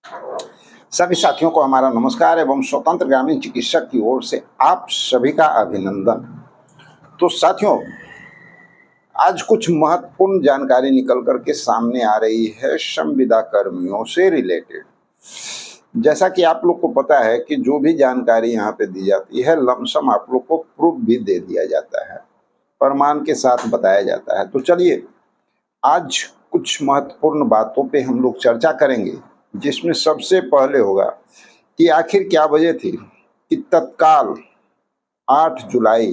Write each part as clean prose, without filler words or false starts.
सभी साथियों को हमारा नमस्कार एवं स्वतंत्र ग्रामीण चिकित्सक की ओर से आप सभी का अभिनंदन। तो साथियों, आज कुछ महत्वपूर्ण जानकारी निकल कर के सामने आ रही है संविदा कर्मियों से रिलेटेड। जैसा कि आप लोग को पता है कि जो भी जानकारी यहाँ पे दी जाती है लमसम आप लोग को प्रूफ भी दे दिया जाता है, प्रमाण के साथ बताया जाता है। तो चलिए आज कुछ महत्वपूर्ण बातों पे हम लोग चर्चा करेंगे, जिसमें सबसे पहले होगा कि आखिर क्या वजह थी कि तत्काल 8 जुलाई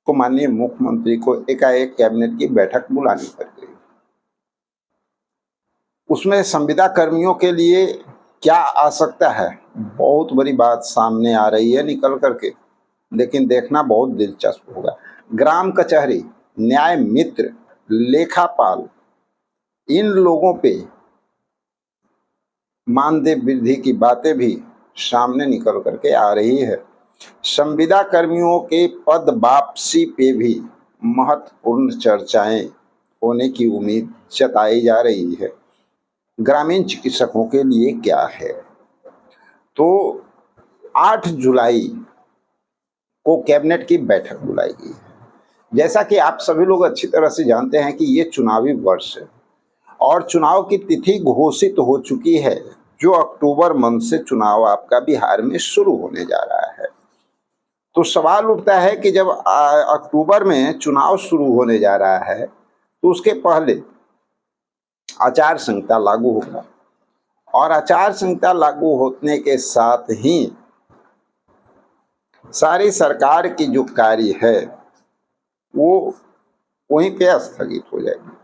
को माननीय मुख्यमंत्री को एकाएक कैबिनेट की बैठक बुलानी पड़ गई। उसमें संविदा कर्मियों के लिए क्या आ सकता है, बहुत बड़ी बात सामने आ रही है निकल करके, लेकिन देखना बहुत दिलचस्प होगा। ग्राम कचहरी, न्याय मित्र, लेखापाल, इन लोगों पे मानदेय वृद्धि की बातें भी सामने निकल करके आ रही है। संविदा कर्मियों के पद वापसी पे भी महत्वपूर्ण चर्चाएं होने की उम्मीद जताई जा रही है। ग्रामीण चिकित्सकों के लिए क्या है, तो 8 जुलाई को कैबिनेट की बैठक बुलाई गई है। जैसा कि आप सभी लोग अच्छी तरह से जानते हैं कि ये चुनावी वर्ष है और चुनाव की तिथि घोषित हो चुकी है, जो अक्टूबर मंथ से चुनाव आपका बिहार में शुरू होने जा रहा है। तो सवाल उठता है कि जब अक्टूबर में चुनाव शुरू होने जा रहा है तो उसके पहले आचार संहिता लागू होगा, और आचार संहिता लागू होने के साथ ही सारी सरकार की जो कार्य है वो वहीं पे स्थगित हो जाएगी।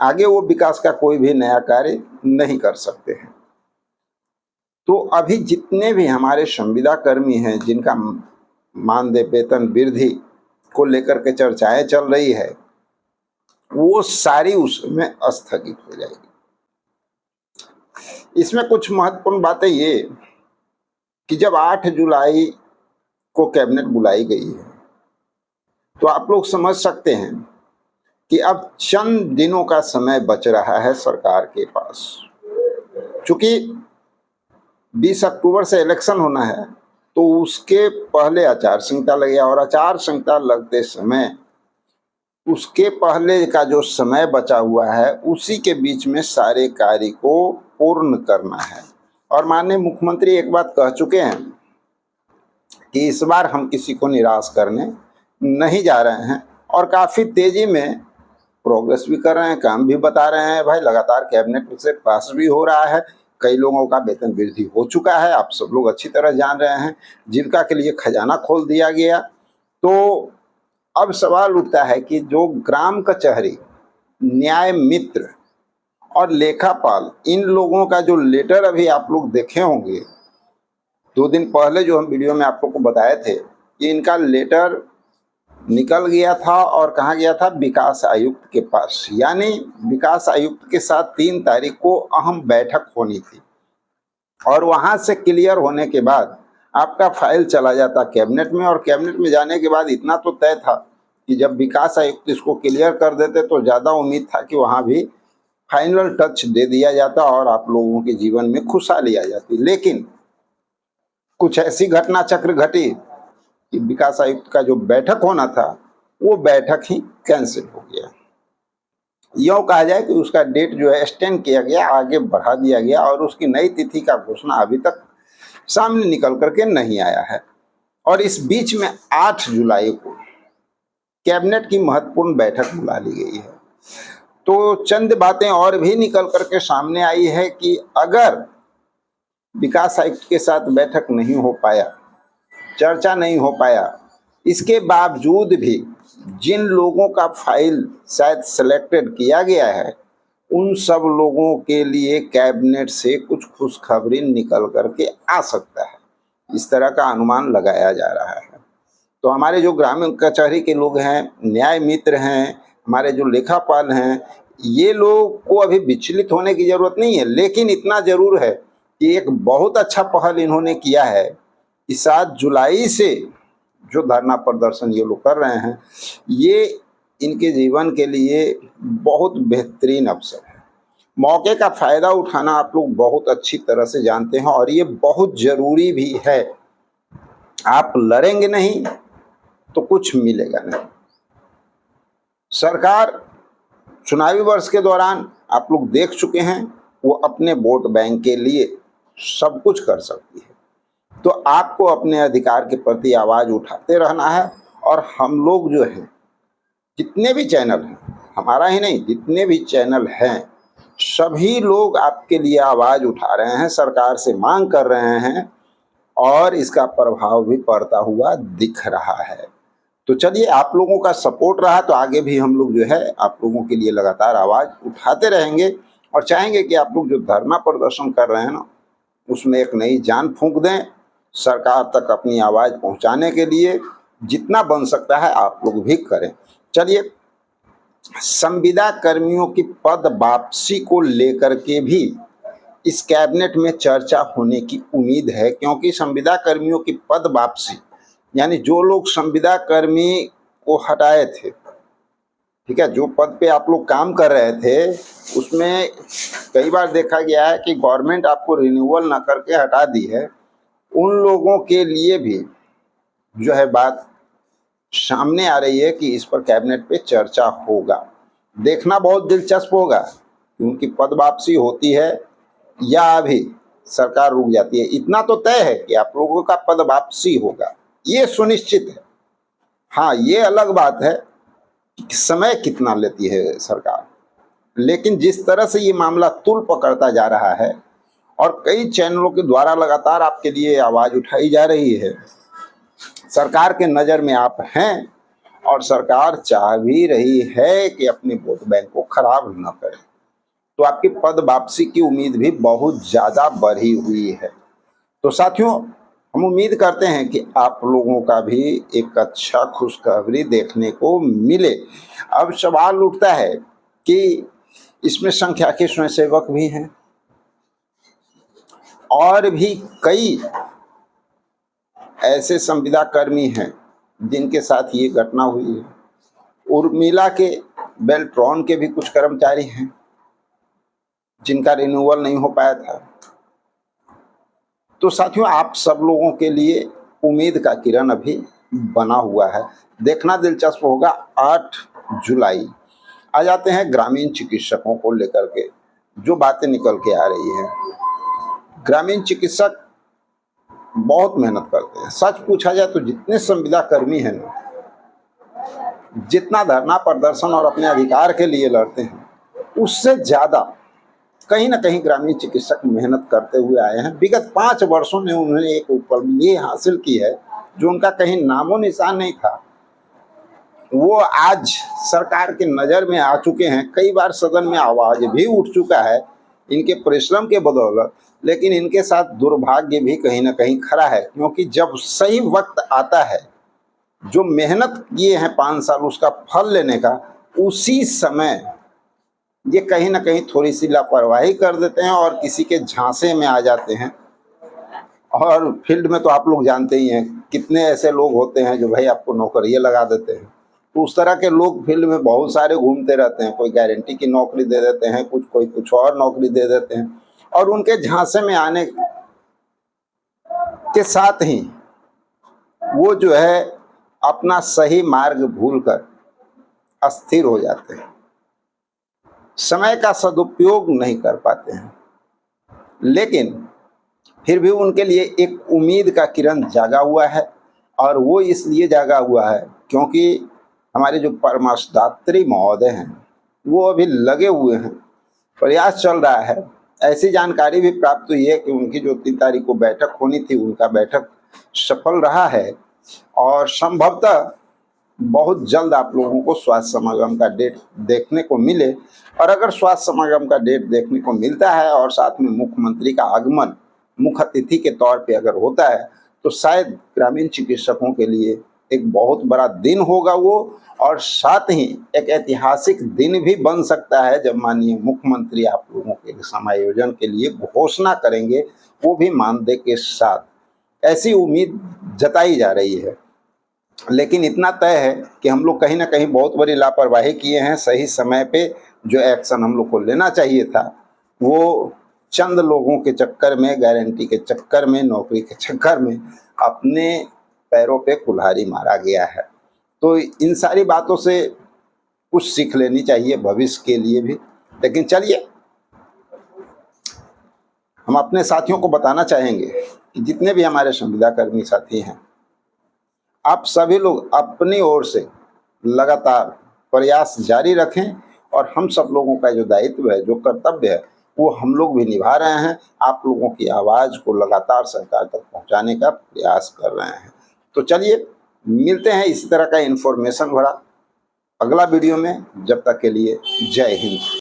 आगे वो विकास का कोई भी नया कार्य नहीं कर सकते हैं। तो अभी जितने भी हमारे संविदा कर्मी हैं जिनका मानदेय वेतन वृद्धि को लेकर के चर्चाएं चल रही है, वो सारी उसमें स्थगित हो जाएगी। इसमें कुछ महत्वपूर्ण बातें ये कि जब 8 जुलाई को कैबिनेट बुलाई गई है तो आप लोग समझ सकते हैं कि अब चंद दिनों का समय बच रहा है सरकार के पास। चूंकि 20 अक्टूबर से इलेक्शन होना है तो उसके पहले आचार संहिता लगे, और आचार संहिता लगते समय उसके पहले का जो समय बचा हुआ है उसी के बीच में सारे कार्य को पूर्ण करना है। और माननीय मुख्यमंत्री एक बात कह चुके हैं कि इस बार हम किसी को निराश करने नहीं जा रहे हैं, और काफ़ी तेजी में प्रोग्रेस भी कर रहे हैं, काम भी बता रहे हैं। भाई लगातार कैबिनेट से पास भी हो रहा है, कई लोगों का वेतन वृद्धि हो चुका है, आप सब लोग अच्छी तरह जान रहे हैं। जीविका के लिए खजाना खोल दिया गया। तो अब सवाल उठता है कि जो ग्राम कचहरी, न्याय मित्र और लेखापाल, इन लोगों का जो लेटर अभी आप लोग देखे होंगे, 2 दिन पहले जो हम वीडियो में आप लोग को बताए थे कि इनका लेटर निकल गया था और कहाँ गया था, विकास आयुक्त के पास। यानी विकास आयुक्त के साथ 3 तारीख को अहम बैठक होनी थी, और वहां से क्लियर होने के बाद आपका फाइल चला जाता कैबिनेट में, और कैबिनेट में जाने के बाद इतना तो तय था कि जब विकास आयुक्त इसको क्लियर कर देते तो ज़्यादा उम्मीद था कि वहाँ भी फाइनल टच दे दिया जाता और आप लोगों के जीवन में खुशहाली आ जाती। लेकिन कुछ ऐसी घटना चक्र घटी कि विकास आयुक्त का जो बैठक होना था वो बैठक ही कैंसिल हो गया। यूँ कहा जाए कि उसका डेट जो है एक्सटेंड किया गया, आगे बढ़ा दिया गया, और उसकी नई तिथि का घोषणा अभी तक सामने निकल करके नहीं आया है। और इस बीच में 8 जुलाई को कैबिनेट की महत्वपूर्ण बैठक बुला ली गई है। तो चंद बातें और भी निकल करके सामने आई है कि अगर विकास आयुक्त के साथ बैठक नहीं हो पाया, चर्चा नहीं हो पाया, इसके बावजूद भी जिन लोगों का फाइल शायद सिलेक्टेड किया गया है उन सब लोगों के लिए कैबिनेट से कुछ खुशखबरी निकल करके आ सकता है, इस तरह का अनुमान लगाया जा रहा है। तो हमारे जो ग्रामीण कचहरी के लोग हैं, न्याय मित्र हैं, हमारे जो लेखापाल हैं, ये लोग को अभी विचलित होने की जरूरत नहीं है। लेकिन इतना जरूर है कि एक बहुत अच्छा पहल इन्होंने किया है कि 7 जुलाई से जो धरना प्रदर्शन ये लोग कर रहे हैं, ये इनके जीवन के लिए बहुत बेहतरीन अवसर है। मौके का फायदा उठाना आप लोग बहुत अच्छी तरह से जानते हैं और ये बहुत जरूरी भी है। आप लड़ेंगे नहीं तो कुछ मिलेगा नहीं। सरकार चुनावी वर्ष के दौरान आप लोग देख चुके हैं, वो अपने वोट बैंक के लिए सब कुछ कर सकती है। तो आपको अपने अधिकार के प्रति आवाज उठाते रहना है। और हम लोग जो हैं, जितने भी चैनल हैं, हमारा ही नहीं, जितने भी चैनल हैं, सभी लोग आपके लिए आवाज उठा रहे हैं, सरकार से मांग कर रहे हैं और इसका प्रभाव भी पड़ता हुआ दिख रहा है। तो चलिए, आप लोगों का सपोर्ट रहा तो आगे भी हम लोग जो है आप लोगों के लिए लगातार आवाज उठाते रहेंगे और चाहेंगे कि आप लोग जो धरना प्रदर्शन कर रहे हैं ना, उसमें एक नई जान फूंक दें। सरकार तक अपनी आवाज पहुंचाने के लिए जितना बन सकता है आप लोग भी करें। चलिए, संविदा कर्मियों की पद वापसी को लेकर के भी इस कैबिनेट में चर्चा होने की उम्मीद है, क्योंकि संविदा कर्मियों की पद वापसी यानी जो लोग संविदा कर्मी को हटाए थे, ठीक है, जो पद पे आप लोग काम कर रहे थे, उसमें कई बार देखा गया है कि गवर्नमेंट आपको रिन्यूअल ना करके हटा दी है। उन लोगों के लिए भी जो है बात सामने आ रही है कि इस पर कैबिनेट पे चर्चा होगा। देखना बहुत दिलचस्प होगा कि उनकी पद वापसी होती है या अभी सरकार रुक जाती है। इतना तो तय है कि आप लोगों का पद वापसी होगा, ये सुनिश्चित है। हाँ, ये अलग बात है कि समय कितना लेती है सरकार, लेकिन जिस तरह से ये मामला तुल पकड़ता जा रहा है और कई चैनलों के द्वारा लगातार आपके लिए आवाज उठाई जा रही है, सरकार के नज़र में आप हैं और सरकार चाह भी रही है कि अपने वोट बैंक को खराब न करे, तो आपकी पद वापसी की उम्मीद भी बहुत ज़्यादा बढ़ी हुई है। तो साथियों, हम उम्मीद करते हैं कि आप लोगों का भी एक अच्छा खुशखबरी देखने को मिले। अब सवाल उठता है कि इसमें संख्या के स्वयंसेवक भी हैं और भी कई ऐसे संविदा कर्मी हैं जिनके साथ ये घटना हुई है। उर्मिला के बेल्ट्रॉन के भी कुछ कर्मचारी हैं जिनका रिन्यूअल नहीं हो पाया था। तो साथियों, आप सब लोगों के लिए उम्मीद का किरण अभी बना हुआ है। देखना दिलचस्प होगा 8 जुलाई। आ जाते हैं ग्रामीण चिकित्सकों को लेकर के जो बातें निकल के आ रही हैं। ग्रामीण चिकित्सक बहुत मेहनत करते हैं। सच पूछा जाए तो जितने संविदा कर्मी हैं ना, जितना धरना प्रदर्शन और अपने अधिकार के लिए लड़ते हैं, उससे ज़्यादा कहीं ना कहीं ग्रामीण चिकित्सक मेहनत करते हुए आए हैं। विगत 5 वर्षों में उन्होंने एक उपलब्धि हासिल की है जो उनका कहीं नामो निशान नहीं था। वो आज सरकार के नज़र में आ चुके हैं। कई बार सदन में आवाज़ भी उठ चुका है इनके परिश्रम के बदौलत, लेकिन इनके साथ दुर्भाग्य भी कहीं ना कहीं खड़ा है, क्योंकि जब सही वक्त आता है, जो मेहनत किए हैं 5 साल उसका फल लेने का, उसी समय ये कहीं ना कहीं थोड़ी सी लापरवाही कर देते हैं और किसी के झांसे में आ जाते हैं। और फील्ड में तो आप लोग जानते ही हैं कितने ऐसे लोग होते हैं जो भाई आपको नौकरियाँ लगा देते हैं। तो उस तरह के लोग फील्ड में बहुत सारे घूमते रहते हैं। कोई गारंटी की नौकरी दे देते हैं, कोई कुछ और नौकरी दे देते हैं, और उनके झांसे में आने के साथ ही वो जो है अपना सही मार्ग भूलकर अस्थिर हो जाते हैं, समय का सदुपयोग नहीं कर पाते हैं। लेकिन फिर भी उनके लिए एक उम्मीद का किरण जागा हुआ है, और वो इसलिए जागा हुआ है क्योंकि हमारे जो परामर्शदात्री महोदय हैं वो अभी लगे हुए हैं, प्रयास चल रहा है। ऐसी जानकारी भी प्राप्त हुई है कि उनकी जो 3 तारीख को बैठक होनी थी, उनका बैठक सफल रहा है और संभवतः बहुत जल्द आप लोगों को स्वास्थ्य समागम का डेट देखने को मिले। और अगर स्वास्थ्य समागम का डेट देखने को मिलता है और साथ में मुख्यमंत्री का आगमन मुख्य अतिथि के तौर पे अगर होता है, तो शायद ग्रामीण चिकित्सकों के लिए एक बहुत बड़ा दिन होगा वो, और साथ ही एक ऐतिहासिक दिन भी बन सकता है जब माननीय मुख्यमंत्री आप लोगों के समायोजन के लिए घोषणा करेंगे, वो भी मानदेय के साथ। ऐसी उम्मीद जताई जा रही है। लेकिन इतना तय है कि हम लोग कहीं ना कहीं बहुत बड़ी लापरवाही किए हैं। सही समय पे जो एक्शन हम लोग को लेना चाहिए था वो चंद लोगों के चक्कर में, गारंटी के चक्कर में, नौकरी के चक्कर में अपने पैरों पे कुल्हाड़ी मारा गया है। तो इन सारी बातों से कुछ सीख लेनी चाहिए भविष्य के लिए भी। लेकिन चलिए, हम अपने साथियों को बताना चाहेंगे कि जितने भी हमारे संविदा कर्मी साथी हैं, आप सभी लोग अपनी ओर से लगातार प्रयास जारी रखें और हम सब लोगों का जो दायित्व है, जो कर्तव्य है, वो हम लोग भी निभा रहे हैं। आप लोगों की आवाज़ को लगातार सरकार तक पहुंचाने का प्रयास कर रहे हैं। तो चलिए, मिलते हैं इसी तरह का इन्फॉर्मेशन भरा अगला वीडियो में। जब तक के लिए जय हिंद।